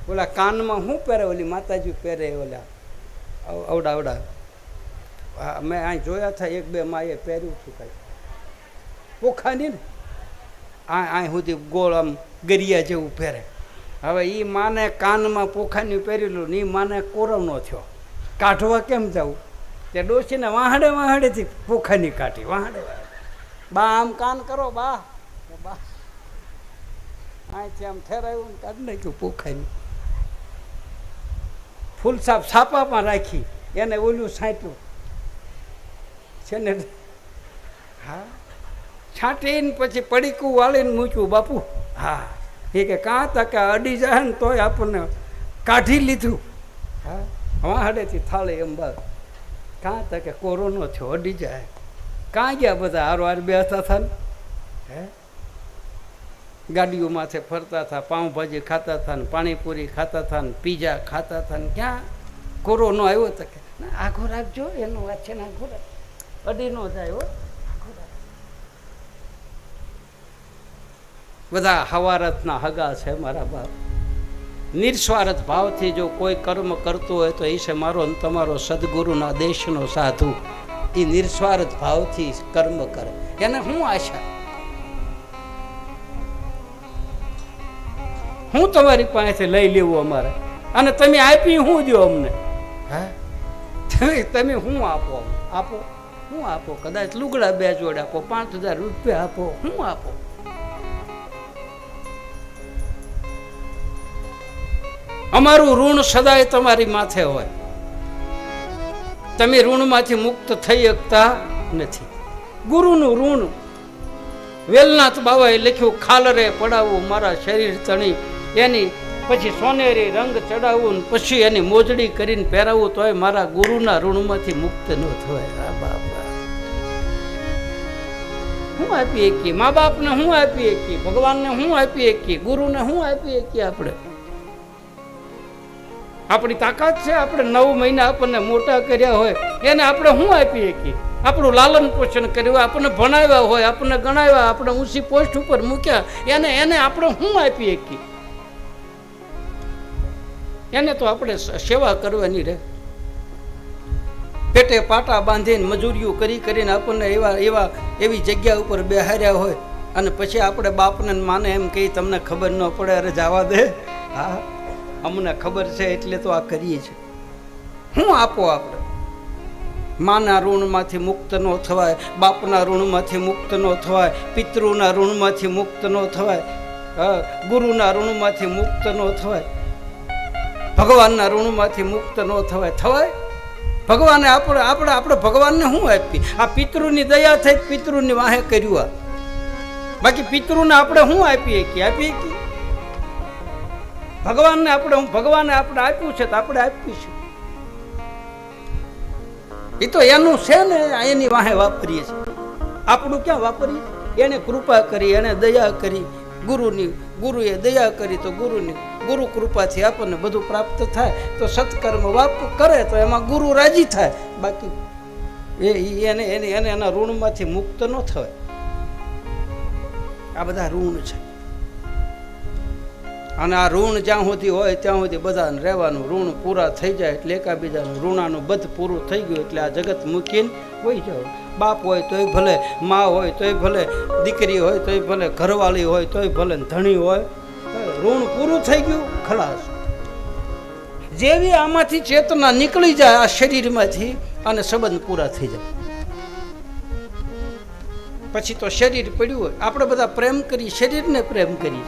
ઓલા કાનમાં શું પહેરે, ઓલી માતાજી પહેરે ઓલા અવડા મેં અહીં જોયા હતા, એક બે માએ પહેર્યું હતું કાંઈ પોખાની ને અહીં સુધી ગોળ આમ ગરિયા જેવું પહેરે. હવે એ માને કાનમાં પોખાની પહેરેલું ને એ માને કોરવનો થયો, કાઢવા કેમ જવું? તે ડોસીને વાહડેથી પોખાની કાઢી. વાહડે બા આમ કાન કરો બા, બા અહીંથી આમ ઠેરાયું ને કાઢી નાખ્યું પોખાની. ફૂલ સાપ છાપામાં રાખી એને ઓલું છાંટ્યું છે ને. હા છાંટીને પછી પડીકું વાળીને મૂક્યું બાપુ. હા એ કે કાં તકે અડી જાય ને તોય આપણને કાઢી લીધું. હા વાહડેથી થાળી એમ બસ કાં તકે કોરોનો થયો અડી જાય. કાં ગયા બધા હારો બેસતા હતા ને, હે ગાડીઓ માથે ફરતા હતા, પાઉંભાજી ખાતા હતા ને પાણીપુરી ખાતા હતા ને પીઝા ખાતા હતા ને ક્યાં કોરોનો આવ્યો તો કે આઘો રાખજો એનો વાત છે ને, આઘો રાખ અડી ન જાય હો. બધા હવારતના હગા છે મારા બાપ. નિસ્વાર્થ ભાવથી જો કોઈ કર્મ કરતો હોય તો એ છે મારો ને તમારો સદગુરુના દેશનો સાધુ. એ નિસ્વાર્થ ભાવથી કર્મ કરે, એને શું આશા? હું તમારી પાસેથી લઈ લેવું અમારે, અને તમે આપી શું દો અમને? હા તમે શું આપો? આપો શું આપો? કદાચ લુગડા 2 જોડ આપો, 5000 રૂપિયા આપો, શું આપો? અમારું ઋણ સદાય તમારી માથે હોય. તમે ઋણમાંથી મુક્ત થઈ શકતા નથી. ગુરુનું ઋણ વેલનાથ બાબાએ લખ્યું, ખાલરે પડાવવું મારા શરીર તણી, એની પછી સોનેરી રંગ ચડાવવું ને પછી એની મોજડી કરીને પહેરાવવું તોય મારા ગુરુના ઋણમાંથી મુક્ત ન થવાય. આ બાપા શું આપી શકીએ? મા બાપને શું આપી શકીએ? ભગવાનને શું આપી શકીએ? ગુરુને શું આપી શકીએ? આપણે આપણી તાકાત છે, આપણે 9 મહિના આપણને મોટા કર્યા હોય એને આપણે શું આપી શકીએ? આપણું લાલન પોષણ કર્યું હોય, આપણને ભણાવ્યા હોય, આપણને ગણાવ્યા, આપણે ઊંચી પોસ્ટ ઉપર મૂક્યા, એને આપણે શું આપી શકીએ? એને તો આપણે સેવા કરવાની રહે. પેટે પાટા બાંધીને મજૂરીઓ કરીને આપણને એવી જગ્યા ઉપર બેહાર્યા હોય અને પછી આપણે બાપને ને માને એમ કહી તમને ખબર ન પડે, અરે જવા દે, હા અમને ખબર છે એટલે તો આ કરીએ છીએ. શું આપો આપણે? માના ઋણમાંથી મુક્ત ન થવાય, બાપના ઋણમાંથી મુક્ત ન થવાય, પિતૃના ઋણમાંથી મુક્ત ન થવાય, ગુરુના ઋણમાંથી મુક્ત ન થવાય, ભગવાનના ઋણમાંથી મુક્ત ન થવાય. ભગવાને આપણે ભગવાનને શું આપી? આ પિતૃની દયા થઈ, પિતૃની વાહે કર્યું આ. બાકી પિતૃને આપણે શું આપીએ કે ભગવાનને ભગવાને આપણે આપ્યું છે તો આપણે આપીશું. એ તો એનું છે ને, એની વાહે વાપરીએ છીએ. આપણું ક્યાં વાપરીએ? એને કૃપા કરી, એને દયા કરી, ગુરુએ દયા કરી તો ગુરુ કૃપાથી આપણને બધું પ્રાપ્ત થાય. તો સત્કર્મ કરે તો એમાં ગુરુ રાજી થાય. બાકી એને એના ઋણમાંથી મુક્ત ન થવાય. આ બધા ઋણ છે, અને આ ઋણ જ્યાં સુધી હોય ત્યાં સુધી બધાને રહેવાનું. ઋણ પૂરા થઈ જાય એટલે એકાબીજાનું ઋણાનું બધ પૂરું થઈ ગયું એટલે આ જગત મૂકીને વહી જાવ. બાપ હોય તોય ભલે, મા હોય તોય ભલે, દીકરી હોય તોય ભલે, ઘરવાળી હોય તોય ભલે, ધણી હોય, ઋણ પૂરું થઈ ગયું, ખલાસ. જેવી આમાંથી ચેતના નીકળી જાય આ શરીરમાંથી અને સંબંધ પૂરા થઈ જાય, પછી તો શરીર પડ્યું હોય. આપણે બધા પ્રેમ કરી, શરીરને પ્રેમ કરી.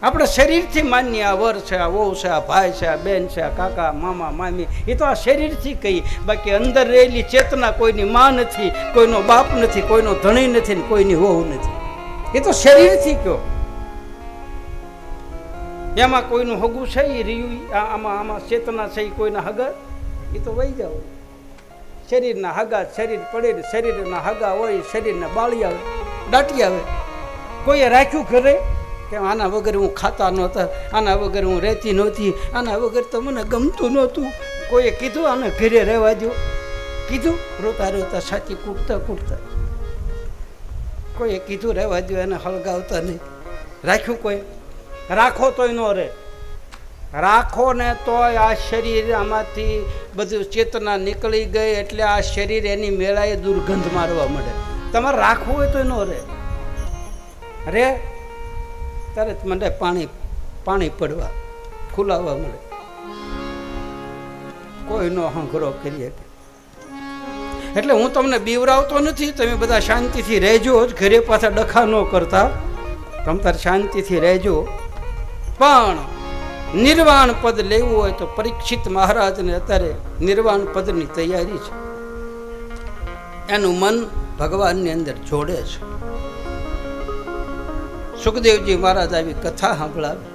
આપણે શરીરથી માનીએ, આ વર છે, આ વહુ છે, આ ભાઈ છે, આ બેન છે, આ કાકા મામા મામી, એ તો આ શરીરથી કહીએ. બાકી અંદર રહેલી ચેતના કોઈની માં નથી, કોઈનો બાપ નથી, કોઈનો ધણી નથી, ને કોઈની વહુ નથી. એ તો શરીરથી કહો. એમાં કોઈનું હગું છે એ રહ્યું, આમાં ચેતના છે એ કોઈના હગા, એ તો વહી જાવ. શરીરના હગા શરીર પડે, શરીરના હગા હોય શરીરના બાળી આવે, દાટી આવે. કોઈએ રાખ્યું ઘરે કે આના વગર હું ખાતા નહોતા, આના વગર હું રહેતી નહોતી, આના વગર તો મને ગમતું નહોતું. કોઈએ કીધું આને ઘરે રહેવા દો? કીધું? રોતા રોતા છાતી કૂટતા કોઈએ કીધું રહેવા દો, એને હળગાવતા નહીં. રાખ્યું કોઈ? રાખો તોય ન રહે. રાખો ને તોય આ શરીર આમાંથી બધું ચેતના નીકળી ગઈ એટલે આ શરીર એની મેળાએ દુર્ગંધ મારવા મળે. તમારે રાખવું હોય તો ન રે તરત મને પાણી પડવા ફૂલાવા મળે. કોઈનો હંઘરો કરીએ. એટલે હું તમને બીવરાવતો નથી, તમે બધા શાંતિથી રહેજો જ, ઘરે પાછા ડખા ન કરતા, તમે તાર શાંતિથી રહેજો. પણ નિર્વાણ પદ લેવું હોય તો પરીક્ષિત મહારાજને અત્યારે નિર્વાણ પદની તૈયારી છે. એનું મન ભગવાનની અંદર જોડે છે. સુખદેવજી મહારાજ આવી કથા સાંભળાવે.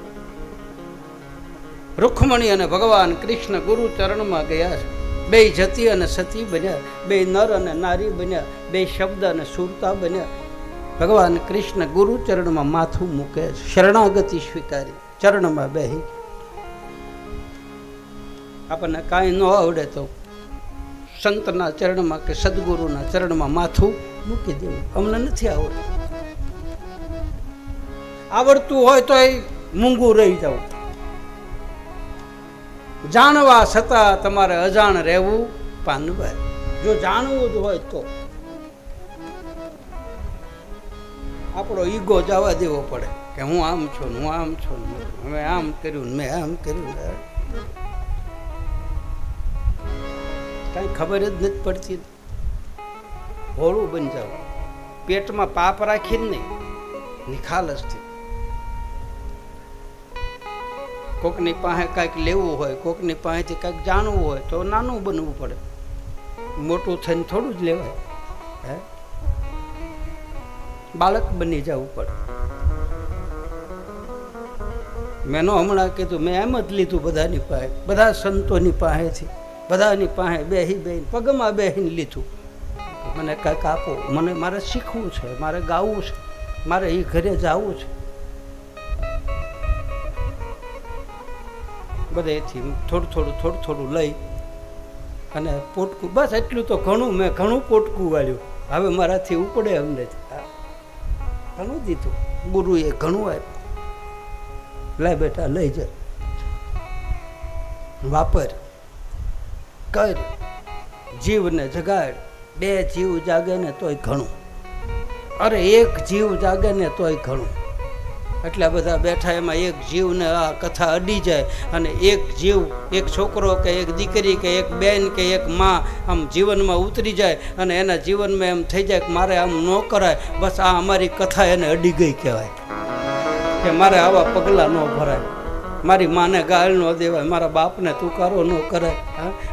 રૂક્ષ્મણી અને ભગવાન કૃષ્ણ ગુરુ ચરણમાં ગયા છે. બે જતી અને સતી બન્યા, બે નર અને નારી બન્યા, બે શબ્દ અને સુરતા બન્યા. ભગવાન કૃષ્ણ ગુરુ ચરણમાં માથું મૂકે છે, શરણાગતિ સ્વીકારી ચરણમાં બેહી. આપણને કાંઈ ન આવડે તો સંતના ચરણમાં કે સદગુરુના ચરણમાં માથું મૂકી દેવું. અમને નથી આવડતું. આવડતું હોય તો મૂંગું રહી જવું. જાણવા છતાં તમારે અજાણ રહેવું પાનભાઈ. જો જાણવું જ હોય તો આપણો ઈગો જવા દેવો પડે કે હું આમ છું, હું આમ છું, હવે આમ કર્યું, મેં આમ કર્યું. કઈ ખબર જ નથી પડતી. ભોળું બની જાવ. પેટમાં પાપ રાખીને નહીં, નિખાલસથી. કોકની પાસે કાંઈક લેવું હોય, કોકની પાસેથી કાંઈક જાણવું હોય તો નાનું બનવું પડે. મોટું થઈને થોડું જ લેવાય. હે, બાળક બની જવું પડે. મેં હમણાં કીધું, મેં એમ જ લીધું બધાની પાસે, બધા સંતોની પાસેથી, બધાની પાસે બેહી પગમાં બેહીને લીધું. મને કાંઈક આપો, મારે શીખવું છે, મારે ગાવું છે, મારે એ ઘરે જવું છે. બધેથી થોડું થોડું લઈ અને પોટકું, બસ એટલું તો ઘણું. મેં ઘણું પોટકું વાળ્યું. હવે મારાથી ઉપડે અમને ઘણું દીધું. ગુરુએ ઘણું આપ્યું. લે બેટા લઈ જા, વાપર, કર, જીવને જગાડ. બે જીવ જાગે ને તોય ઘણું. અરે એક જીવ જાગે ને તોય ઘણું. એટલા બધા બેઠા એમાં એક જીવને આ કથા અડી જાય અને એક જીવ, એક છોકરો કે એક દીકરી કે એક બેન કે એક માં આમ જીવનમાં ઉતરી જાય અને એના જીવનમાં એમ થઈ જાય કે મારે આમ ન કરાય, બસ આ અમારી કથા એને અડી ગઈ કહેવાય કે મારે આવા પગલાં ન ભરાય, મારી માને ગાળ ન દેવાય, મારા બાપને તુકારો ન કરાય,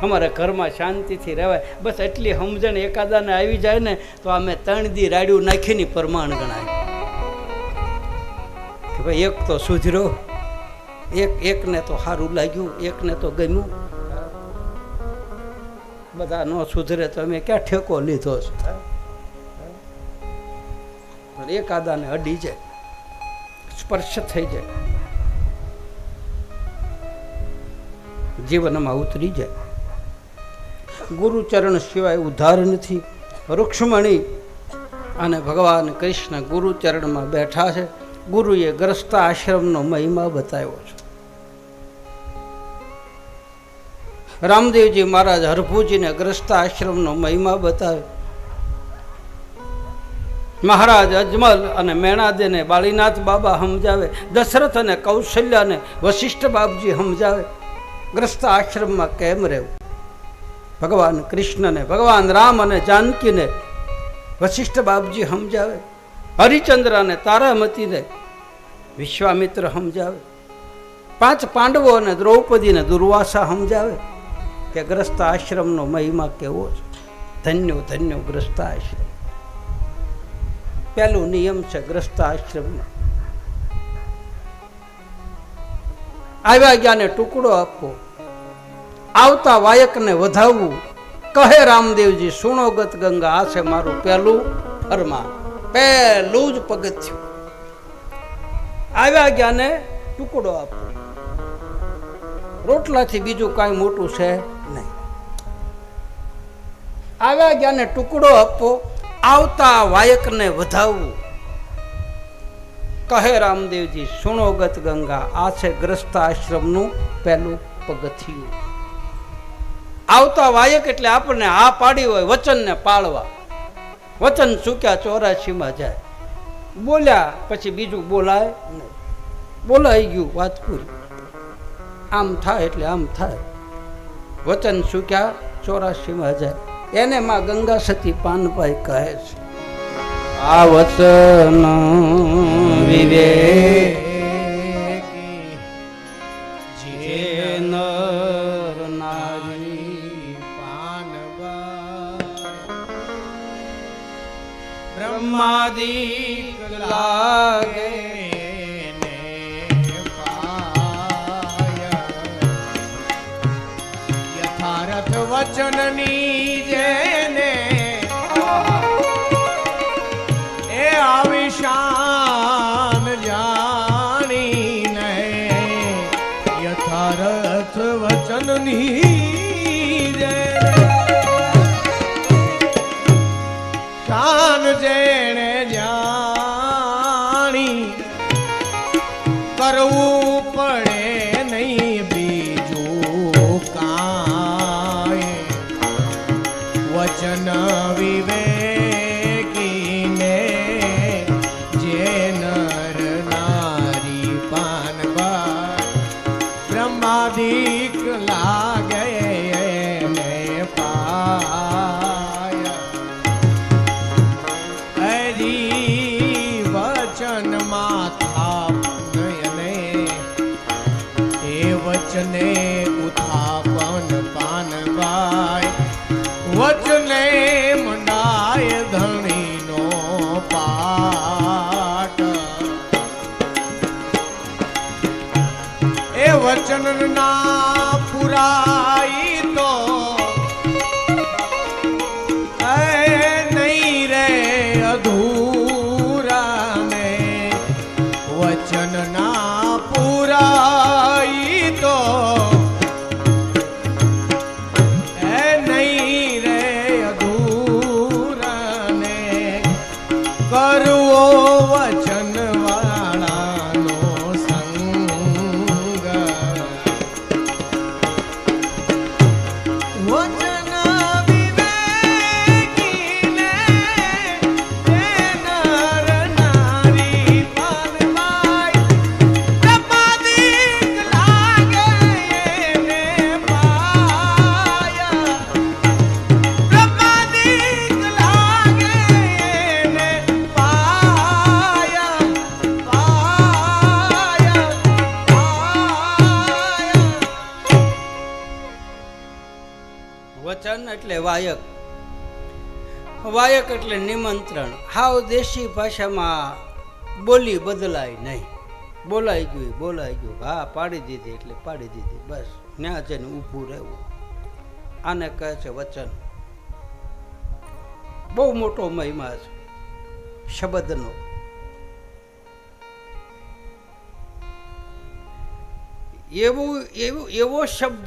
અમારા ઘરમાં શાંતિથી રહેવાય. બસ એટલી સમજણ એકાદાને આવી જાય ને તો અમે 3 દી રાડ્યું નાખીને પ્રમાણ ગણાય કે ભાઈ એક તો સુધર્યો, એકને તો સારું લાગ્યું, એકને તો ગમ્યું. બધા ન સુધરે તો અમે ક્યાં ઠેકો લીધો છે? પણ એકાદાને અડી જાય, સ્પર્શ થઈ જાય, જીવનમાં ઉતરી જાય. ગુરુચરણ સિવાય ઉદ્ધાર નથી. રૂક્ષ્મણી અને ભગવાન કૃષ્ણ ગુરુચરણમાં બેઠા છે. ગુરુએ ગ્રસ્ત આશ્રમનો મહિમા બતાવ્યો છે. રામદેવજી મહારાજ હરભુજીને ગ્રસ્ત આશ્રમનો મહિમા બતાવ્યો. મહારાજ અજમલ અને મેણાદેને બાળીનાથ બાબા સમજાવે, દશરથ અને કૌશલ્યાને વશિષ્ઠ બાપજી સમજાવે ગ્રસ્ત આશ્રમમાં કેમ રહેવું. ભગવાન કૃષ્ણને, ભગવાન રામ અને જાનકીને વશિષ્ઠ બાપજી સમજાવે. હરિચંદ્ર અને તારામતીને વિશ્વામિત્ર સમજાવે. 5 પાંડવો અને દ્રૌપદીને દુર્વાસા સમજાવે કે ગ્રસ્ત આશ્રમનો મહિમા કેવો છે. ધન્યો ધન્યો ગ્રસ્ત આશ્રમ. પહેલો નિયમ છે ગ્રસ્ત આશ્રમનો, આવ્યા ગયાને ટુકડો આપવો, આવતા વાયકને વધાવવું. કહે રામદેવજી સુણો ગત ગંગા, આ છે મારું પહેલું ફરમાન, પહેલું જ પગથિયું. આવ્યા ગયાને ટુકડો આપવો, રોટલાથી બીજું કાંઈ મોટું છે નહીં. આવ્યા ગયાને ટુકડો આપવો, આવતા વાયકને વધાવવું. કહે રામદેવજી સુણો ગત ગંગા, આ છે ગ્રસ્ત આશ્રમનું પહેલું પગથિયું. આવતા વાયક એટલે આપણને આ પાડી હોય વચનને પાળવા. વચન ચૂક્યા 84માં જાય. બોલ્યા પછી બીજું બોલાય નહીં. બોલાઈ ગયું, વાત પૂરી. આમ થાય એટલે આમ થાય. વચન ચૂક્યા 84માં જાય. એને માં ગંગા સતી પાનભાઈ કહે છે, આ વચન વિવેકી જે નર નારી પાનવા બ્રહ્માદિક લાગે ને પાય. યથાર્થ વચનની જેને એ આવિશાન જાણીને યથાર્થ વચનની શાન જેણે જાણી કરવું પડે નહીં બીજું કાંઈ. વચન વિવેકીને જે નર નારી પાનવા બ્રહ્માદિક લાગે એને પાય. હરી વચનમાં થાપને એ વચને ઉથાપન પાનવાય. વચને મંડાય ધણીનો પાટ. એ વચન ના પુરાઈ તો નહીં રે અધૂરા ને. વચન ના પુરાઈ તો કરવો વચન વાળાનો સંગ. એટલે વાયક, વાયક એટલે નિમંત્રણ. હાવ દેશી ભાષામાં બોલી બદલાય નહીં. બોલાઈ ગયું, હા પાડી દીધી એટલે પાડી દીધી, બસ ત્યાં જઈને ઊભું રહેવું. આને કહે છે વચન. બહુ મોટો મહિમા છે શબ્દનો. એવો શબ્દ